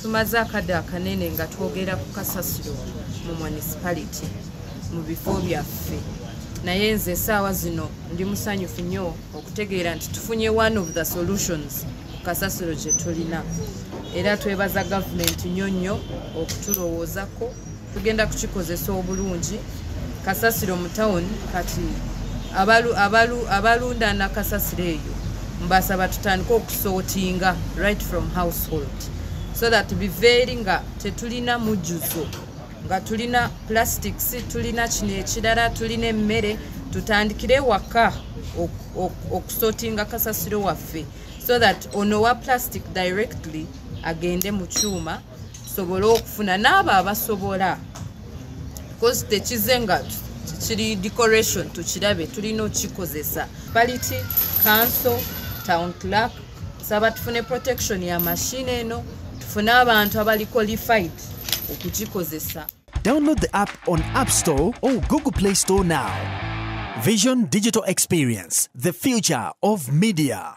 Tumaze akadde akanene nga twogera ku kasasiro mu municipality mu bifo byaffe. Naye nze essaawa zino ndi musanyufu nnyo okutegeera nti tufunye one of the solutions ku kasasiro gye tulina. Era twebaza gavumenti nnyo okutulowoozako. Tugenda kukikozesa obulungi. Kasasiro mu town kati abalunda na kasasiro eyo mbasaba tutandika okusootinga right from household so that biveeri nga tetulina mujjuzo, nga tulina plastics, tulina kino ekirala, tulina emmere, tutandikire waka okusootinga kasasiro waffe so that ono wa plastic directly agende mu kyuma tusobole okufuna n'abo abasobola, because tekizenga kiri decoration tukirabe, tulina okikozesa. Municipality, council, town clerk saba tufune protection ya machine eno, tufune abantu abali qualified okukikozesa. Download the app on App Store or Google Play Store now. Vision Digital Experience, the future of media.